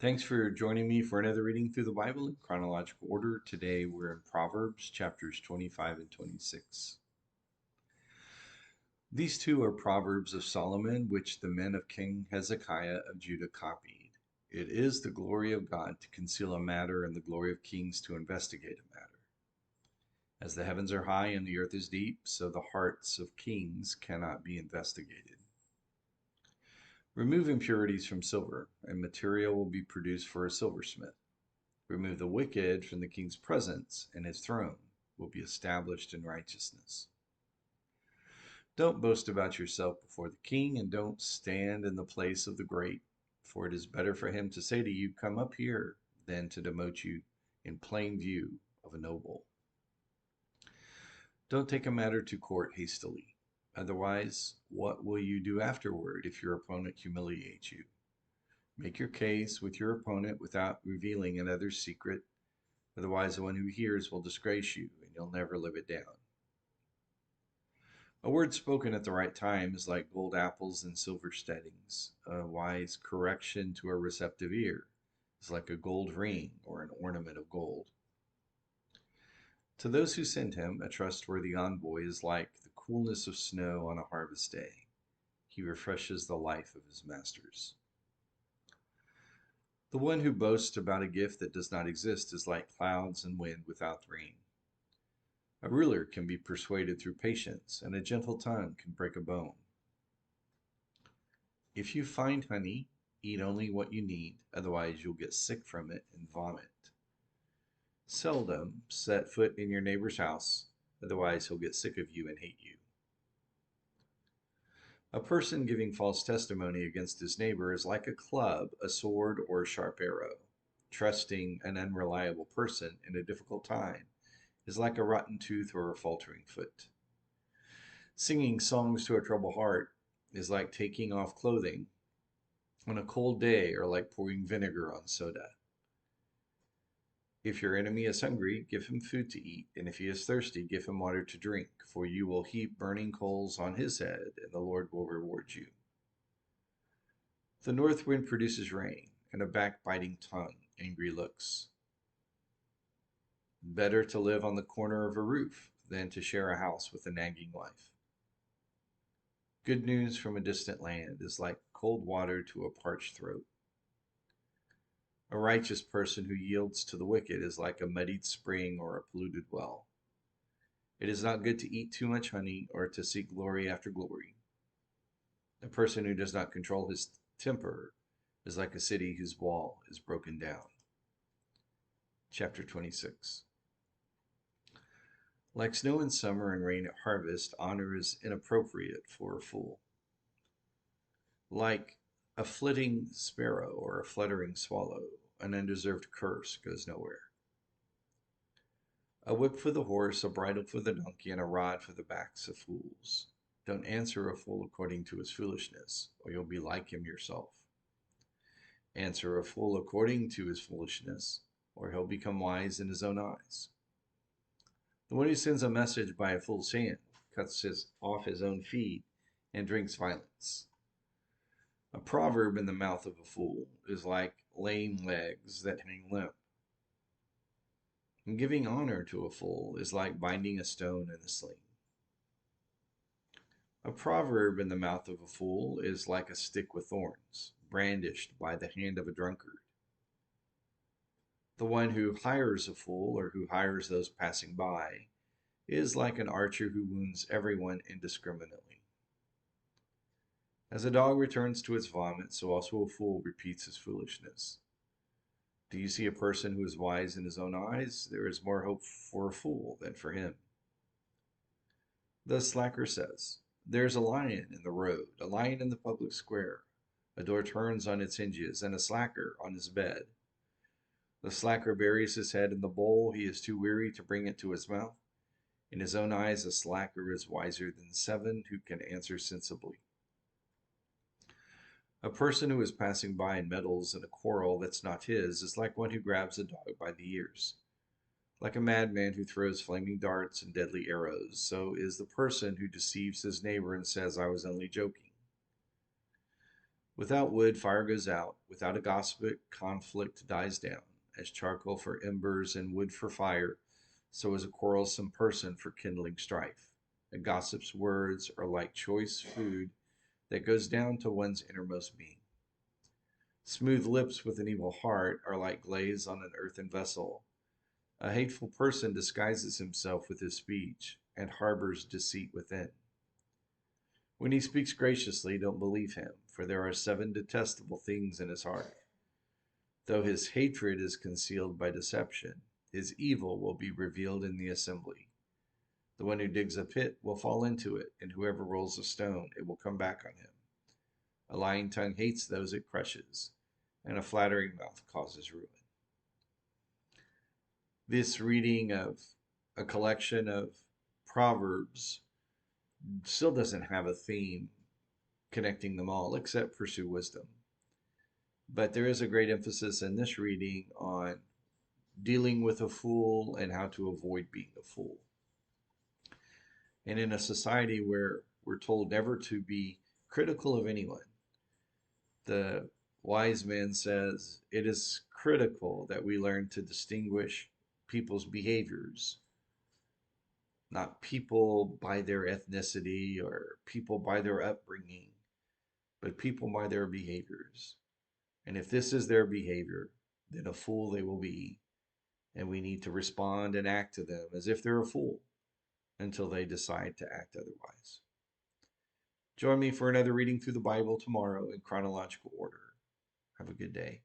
Thanks for joining me for another reading through the Bible in chronological order. Today we're in Proverbs chapters 25 and 26. These two are Proverbs of Solomon, which the men of King Hezekiah of Judah copied. It is the glory of God to conceal a matter and the glory of kings to investigate a matter. As the heavens are high and the earth is deep, so the hearts of kings cannot be investigated. Remove impurities from silver, and material will be produced for a silversmith. Remove the wicked from the king's presence, and his throne will be established in righteousness. Don't boast about yourself before the king, and don't stand in the place of the great, for it is better for him to say to you, "Come up here," than to demote you in plain view of a noble. Don't take a matter to court hastily. Otherwise, what will you do afterward if your opponent humiliates you? Make your case with your opponent without revealing another's secret. Otherwise, the one who hears will disgrace you, and you'll never live it down. A word spoken at the right time is like gold apples and silver steadings. A wise correction to a receptive ear is like a gold ring or an ornament of gold. To those who send him, a trustworthy envoy is like the coolness of snow on a harvest day. He refreshes the life of his masters. The one who boasts about a gift that does not exist is like clouds and wind without rain. A ruler can be persuaded through patience, and a gentle tongue can break a bone. If you find honey, eat only what you need, otherwise you'll get sick from it and vomit. Seldom set foot in your neighbor's house, otherwise he'll get sick of you and hate you. A person giving false testimony against his neighbor is like a club, a sword, or a sharp arrow. Trusting an unreliable person in a difficult time is like a rotten tooth or a faltering foot. Singing songs to a troubled heart is like taking off clothing on a cold day or like pouring vinegar on soda. If your enemy is hungry, give him food to eat, and if he is thirsty, give him water to drink, for you will heap burning coals on his head, and the Lord will reward you. The north wind produces rain, and a backbiting tongue, angry looks. Better to live on the corner of a roof than to share a house with a nagging wife. Good news from a distant land is like cold water to a parched throat. A righteous person who yields to the wicked is like a muddied spring or a polluted well. It is not good to eat too much honey or to seek glory after glory. A person who does not control his temper is like a city whose wall is broken down. Chapter 26. Like snow in summer and rain at harvest, honor is inappropriate for a fool. Like a flitting sparrow or a fluttering swallow, an undeserved curse goes nowhere. A whip for the horse, a bridle for the donkey, and a rod for the backs of fools. Don't answer a fool according to his foolishness, or you'll be like him yourself. Answer a fool according to his foolishness, or he'll become wise in his own eyes. The one who sends a message by a fool's hand cuts off his own feet and drinks violence. A proverb in the mouth of a fool is like lame legs that hang limp. And giving honor to a fool is like binding a stone in a sling. A proverb in the mouth of a fool is like a stick with thorns, brandished by the hand of a drunkard. The one who hires a fool or who hires those passing by is like an archer who wounds everyone indiscriminately. As a dog returns to its vomit, so also a fool repeats his foolishness. Do you see a person who is wise in his own eyes? There is more hope for a fool than for him. The slacker says, "There's a lion in the road, a lion in the public square. A door turns on its hinges, and a slacker on his bed. The slacker buries his head in the bowl. He is too weary to bring it to his mouth. In his own eyes, a slacker is wiser than 7 who can answer sensibly." A person who is passing by and meddles in a quarrel that's not his is like one who grabs a dog by the ears. Like a madman who throws flaming darts and deadly arrows, so is the person who deceives his neighbor and says, "I was only joking." Without wood, fire goes out. Without a gossip, conflict dies down. As charcoal for embers and wood for fire, so is a quarrelsome person for kindling strife. A gossip's words are like choice food that goes down to one's innermost being. Smooth lips with an evil heart are like glaze on an earthen vessel. A hateful person disguises himself with his speech and harbors deceit within. When he speaks graciously, don't believe him, for there are 7 detestable things in his heart. Though his hatred is concealed by deception, his evil will be revealed in the assembly. The one who digs a pit will fall into it, and whoever rolls a stone, it will come back on him. A lying tongue hates those it crushes, and a flattering mouth causes ruin. This reading of a collection of Proverbs still doesn't have a theme connecting them all, except pursue wisdom. But there is a great emphasis in this reading on dealing with a fool and how to avoid being a fool. And in a society where we're told never to be critical of anyone, the wise man says it is critical that we learn to distinguish people's behaviors, not people by their ethnicity or people by their upbringing, but people by their behaviors. And if this is their behavior, then a fool they will be. And we need to respond and act to them as if they're a fool until they decide to act otherwise. Join me for another reading through the Bible tomorrow in chronological order. Have a good day.